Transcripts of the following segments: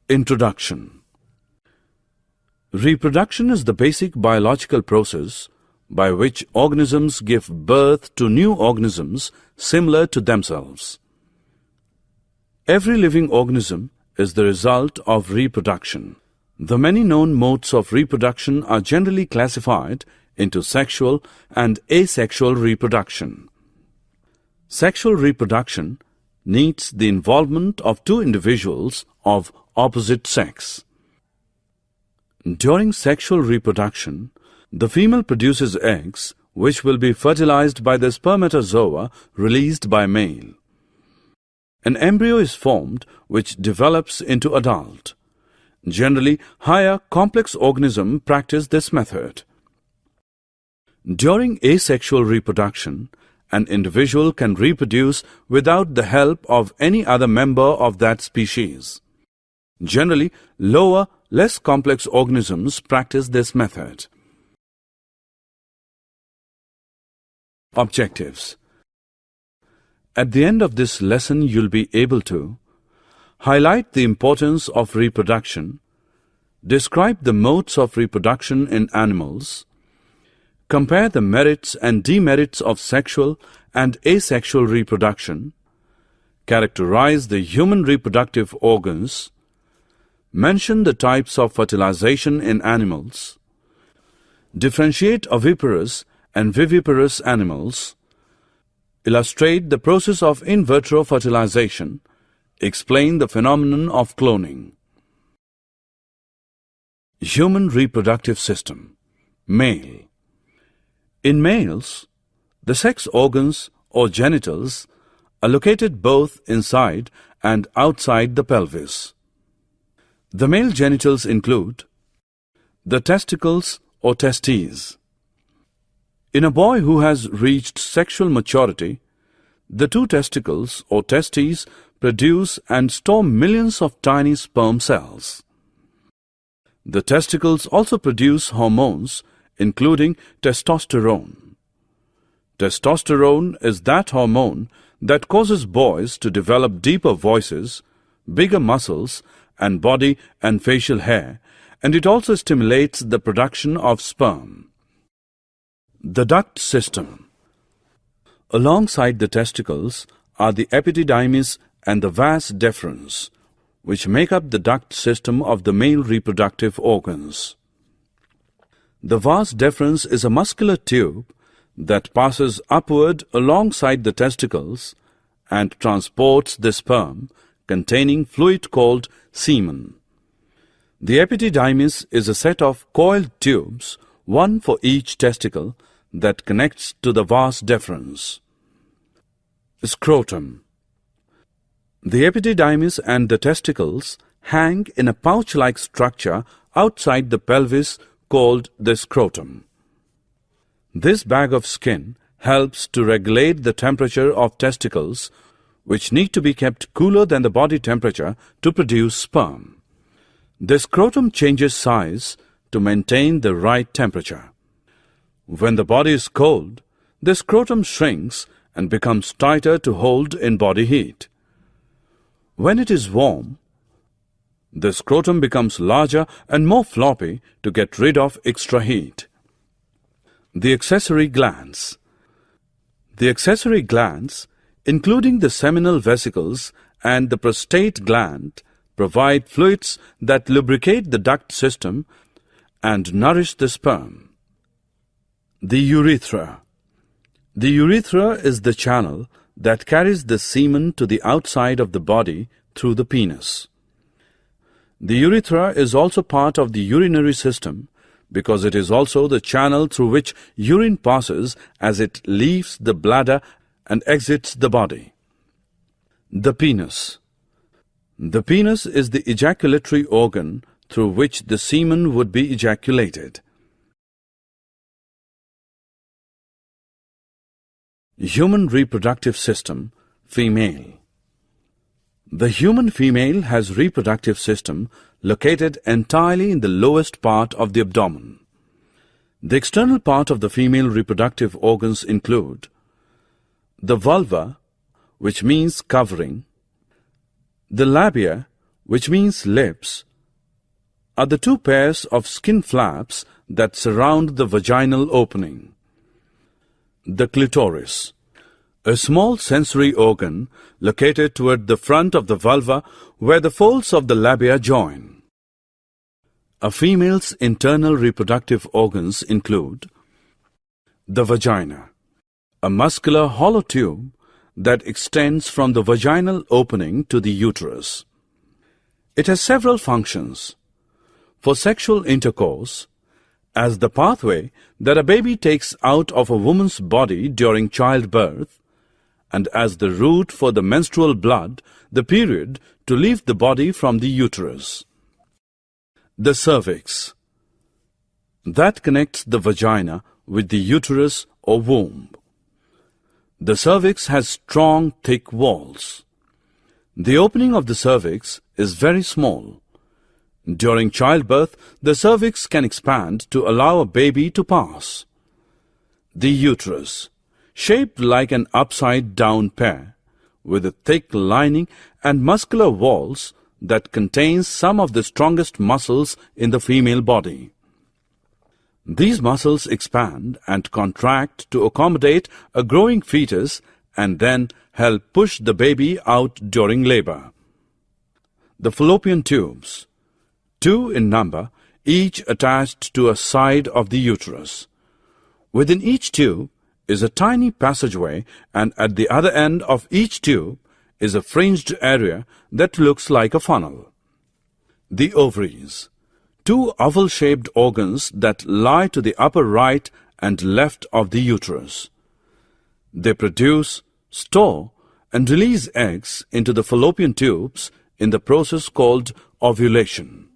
Introduction. Reproduction is the basic biological process by which organisms give birth to new organisms similar to themselves. Every living organism is the result of reproduction. The many known modes of reproduction are generally classified into sexual and asexual reproduction. Sexual reproduction needs the involvement of two individuals of opposite sex. During sexual reproduction, the female produces eggs which will be fertilized by the spermatozoa released by male. An embryo is formed which develops into adult. Generally, higher complex organisms practice this method. During asexual reproduction, an individual can reproduce without the help of any other member of that species. Generally, lower, less complex organisms practice this method. Objectives. At the end of this lesson, you'll be able to highlight the importance of reproduction, describe the modes of reproduction in animals, compare the merits and demerits of sexual and asexual reproduction, characterize the human reproductive organs, mention the types of fertilization in animals, differentiate oviparous and viviparous animals, illustrate the process of in vitro fertilization, explain the phenomenon of cloning. Human reproductive system. Male. In males, the sex organs or genitals are located both inside and outside the pelvis. The male genitals include the testicles or testes. In a boy who has reached sexual maturity, the two testicles or testes produce and store millions of tiny sperm cells. The testicles also produce hormones, including testosterone. Testosterone is that hormone that causes boys to develop deeper voices, bigger muscles, and body and facial hair, and it also stimulates the production of sperm. The duct system. Alongside the testicles are the epididymis and the vas deferens, which make up the duct system of the male reproductive organs. The vas deferens is a muscular tube that passes upward alongside the testicles and transports the sperm containing fluid called semen. The epididymis is a set of coiled tubes, one for each testicle, that connects to the vas deferens. Scrotum. The epididymis and the testicles hang in a pouch-like structure outside the pelvis called the scrotum. This bag of skin helps to regulate the temperature of testicles, which need to be kept cooler than the body temperature to produce sperm. The scrotum changes size to maintain the right temperature. When the body is cold, the scrotum shrinks and becomes tighter to hold in body heat. When it is warm, the scrotum becomes larger and more floppy to get rid of extra heat. The accessory glands. The accessory glands, including the seminal vesicles and the prostate gland, provide fluids that lubricate the duct system and nourish the sperm. The urethra. The urethra is the channel that carries the semen to the outside of the body through the penis. The urethra is also part of the urinary system because it is also the channel through which urine passes as it leaves the bladder and exits the body. The penis. The penis is the ejaculatory organ through which the semen would be ejaculated. Human reproductive system. Female. The human female has reproductive system located entirely in the lowest part of the abdomen. The external part of the female reproductive organs include the vulva, which means covering, the labia, which means lips, are the two pairs of skin flaps that surround the vaginal opening. The clitoris, a small sensory organ located toward the front of the vulva where the folds of the labia join. A female's internal reproductive organs include the vagina, a muscular hollow tube that extends from the vaginal opening to the uterus. It has several functions. For sexual intercourse, as the pathway that a baby takes out of a woman's body during childbirth, and as the route for the menstrual blood, the period, to leave the body from the uterus. The cervix, that connects the vagina with the uterus or womb. The cervix has strong, thick walls. The opening of the cervix is very small. During childbirth, the cervix can expand to allow a baby to pass. The uterus, shaped like an upside-down pear, with a thick lining and muscular walls that contains some of the strongest muscles in the female body. These muscles expand and contract to accommodate a growing fetus and then help push the baby out during labor. The fallopian tubes, 2 in number, each attached to a side of the uterus. Within each tube is a tiny passageway, and at the other end of each tube is a fringed area that looks like a funnel. The ovaries, 2 oval-shaped organs that lie to the upper right and left of the uterus. They produce, store, and release eggs into the fallopian tubes in the process called ovulation.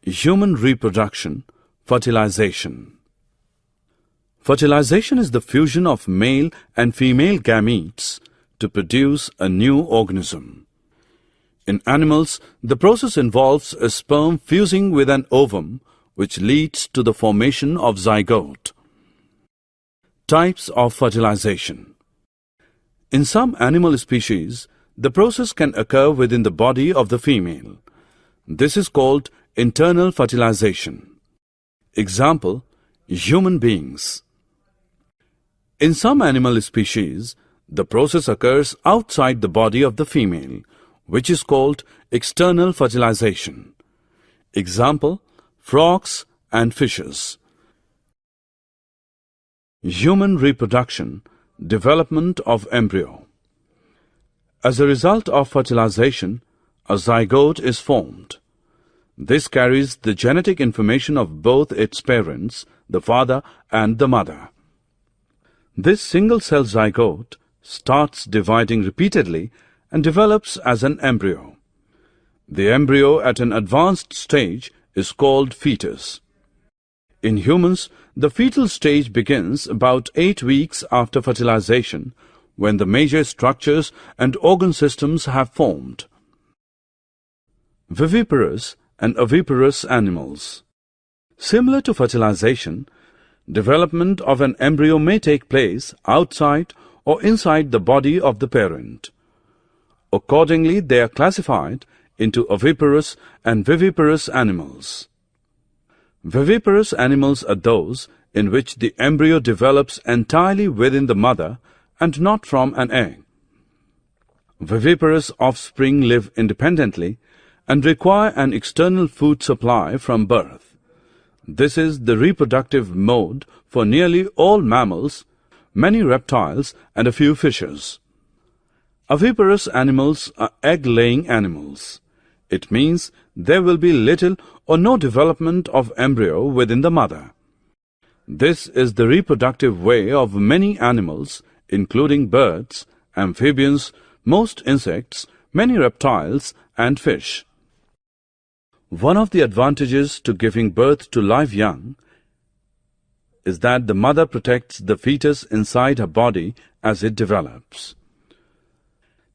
Human reproduction, fertilization. Fertilization is the fusion of male and female gametes to produce a new organism. In animals, the process involves a sperm fusing with an ovum, which leads to the formation of zygote. Types of fertilization. In some animal species, the process can occur within the body of the female. This is called internal fertilization. Example, human beings. In some animal species, the process occurs outside the body of the female, which is called external fertilization. Example, frogs and fishes. Human reproduction, development of embryo. As a result of fertilization, a zygote is formed. This carries the genetic information of both its parents, the father and the mother. This single-cell zygote starts dividing repeatedly and develops as an embryo. The embryo at an advanced stage is called fetus. In humans, the fetal stage begins about 8 weeks after fertilization, when the major structures and organ systems have formed. Viviparous and oviparous animals. Similar to fertilization, development of an embryo may take place outside or inside the body of the parent. Accordingly, they are classified into oviparous and viviparous animals. Viviparous animals are those in which the embryo develops entirely within the mother and not from an egg. Viviparous offspring live independently and require an external food supply from birth. This is the reproductive mode for nearly all mammals, many reptiles, and a few fishes. Oviparous animals are egg-laying animals. It means there will be little or no development of embryo within the mother. This is the reproductive way of many animals, including birds, amphibians, most insects, many reptiles, and fish. One of the advantages to giving birth to live young is that the mother protects the fetus inside her body as it develops.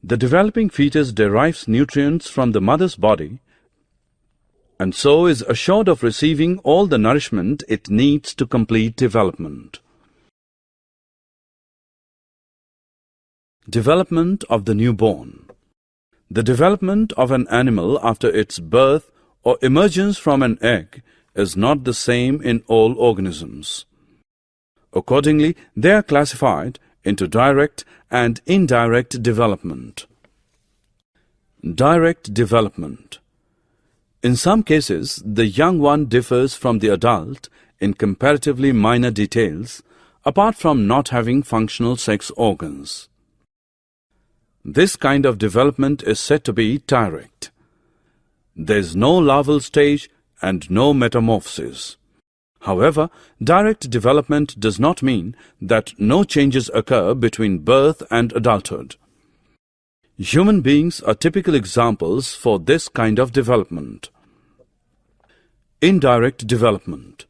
The developing fetus derives nutrients from the mother's body and so is assured of receiving all the nourishment it needs to complete development. Development of the newborn. The development of an animal after its birth or emergence from an egg is not the same in all organisms. Accordingly, they are classified into direct and indirect development. Direct development. In some cases, the young one differs from the adult in comparatively minor details, apart from not having functional sex organs. This kind of development is said to be direct. There is no larval stage and no metamorphosis. However, direct development does not mean that no changes occur between birth and adulthood. Human beings are typical examples for this kind of development. Indirect development.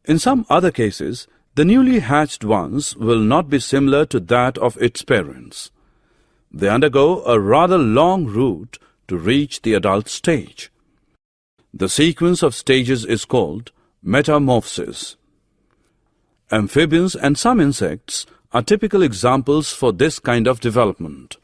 In some other cases, the newly hatched ones will not be similar to that of its parents. They undergo a rather long route to reach the adult stage. The sequence of stages is called metamorphosis. Amphibians and some insects are typical examples for this kind of development.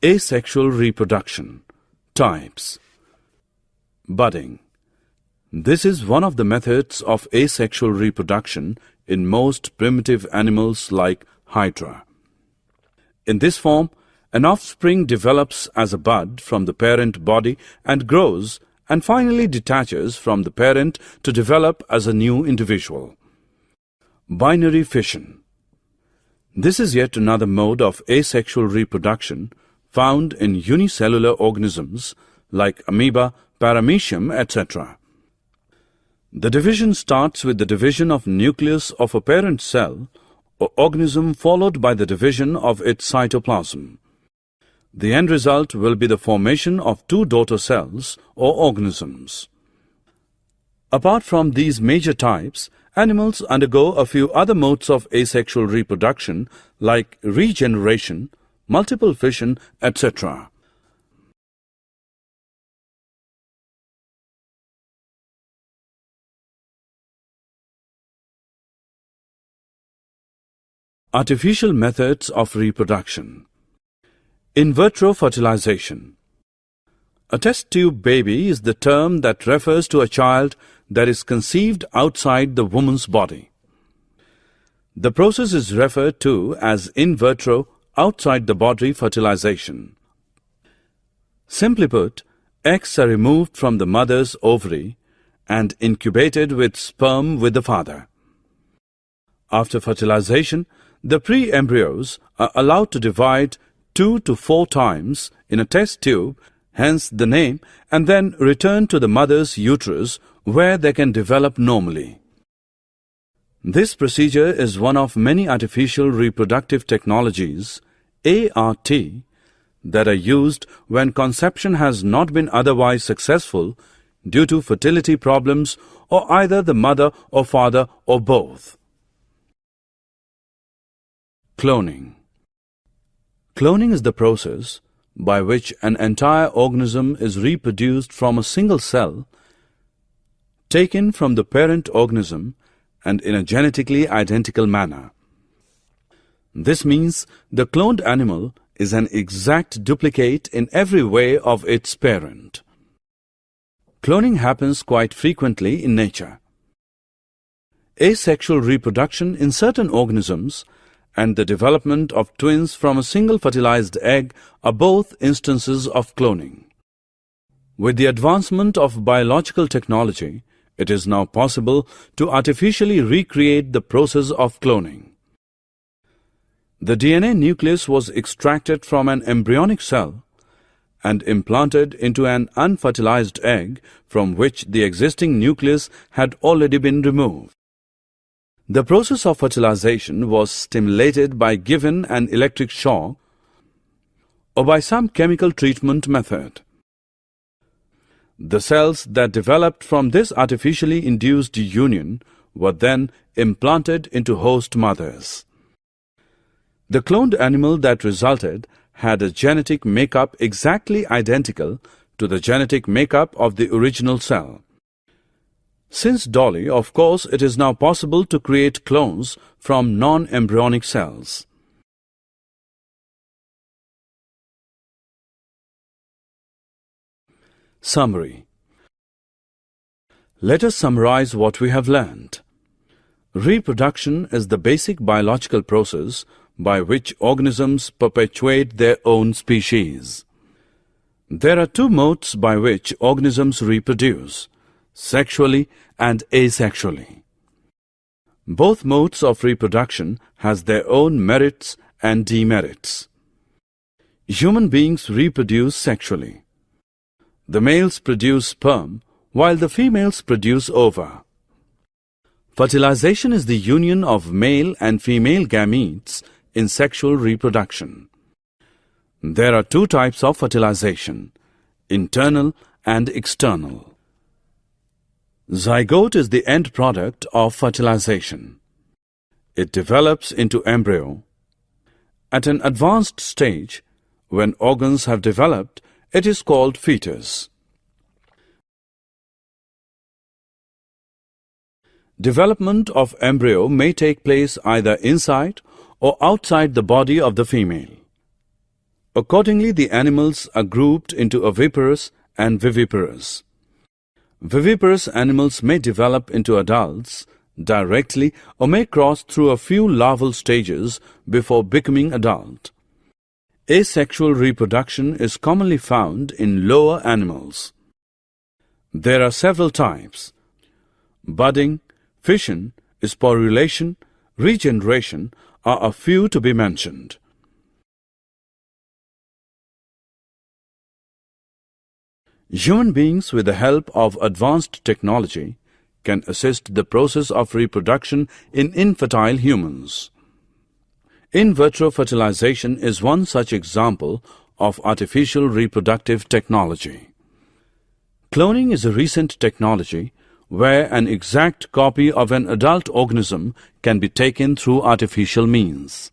Asexual reproduction. Types. Budding. This is one of the methods of asexual reproduction in most primitive animals like Hydra. In this form, an offspring develops as a bud from the parent body and grows and finally detaches from the parent to develop as a new individual. Binary fission. This is yet another mode of asexual reproduction found in unicellular organisms like amoeba, paramecium, etc. The division starts with the division of nucleus of a parent cell or organism followed by the division of its cytoplasm. The end result will be the formation of two daughter cells or organisms. Apart from these major types, animals undergo a few other modes of asexual reproduction like regeneration, multiple fission, etc. Artificial methods of reproduction. In vitro fertilization. A test tube baby is the term that refers to a child that is conceived outside the woman's body. The process is referred to as in vitro outside the body fertilization. Simply put, eggs are removed from the mother's ovary and incubated with sperm with the father. After fertilization, the pre-embryos are allowed to divide 2 to 4 times in a test tube, hence the name, and then return to the mother's uterus where they can develop normally. This procedure is one of many artificial reproductive technologies, ART, that are used when conception has not been otherwise successful due to fertility problems or either the mother or father or both. Cloning. Cloning is the process by which an entire organism is reproduced from a single cell taken from the parent organism and in a genetically identical manner. This means the cloned animal is an exact duplicate in every way of its parent. Cloning happens quite frequently in nature. Asexual reproduction in certain organisms and the development of twins from a single fertilized egg are both instances of cloning. With the advancement of biological technology, it is now possible to artificially recreate the process of cloning. The DNA nucleus was extracted from an embryonic cell and implanted into an unfertilized egg from which the existing nucleus had already been removed. The process of fertilization was stimulated by given an electric shock or by some chemical treatment method. The cells that developed from this artificially induced union were then implanted into host mothers. The cloned animal that resulted had a genetic makeup exactly identical to the genetic makeup of the original cell. Since Dolly, of course, it is now possible to create clones from non-embryonic cells. Summary. Let us summarize what we have learned. Reproduction is the basic biological process by which organisms perpetuate their own species. There are two modes by which organisms reproduce, sexually and asexually. Both modes of reproduction has their own merits and demerits. Human beings reproduce sexually. The males produce sperm while the females produce ova. Fertilization is the union of male and female gametes in sexual reproduction. There are two types of fertilization, internal and external. Zygote is the end product of fertilization. It develops into embryo. At an advanced stage, when organs have developed, it is called fetus. Development of embryo may take place either inside or outside the body of the female. Accordingly, the animals are grouped into oviparous and viviparous. Viviparous animals may develop into adults directly or may cross through a few larval stages before becoming adult. Asexual reproduction is commonly found in lower animals. There are several types: budding, fission, sporulation, regeneration are a few to be mentioned. Human beings, with the help of advanced technology, can assist the process of reproduction in infertile humans. In vitro fertilization is one such example of artificial reproductive technology. Cloning is a recent technology where an exact copy of an adult organism can be taken through artificial means.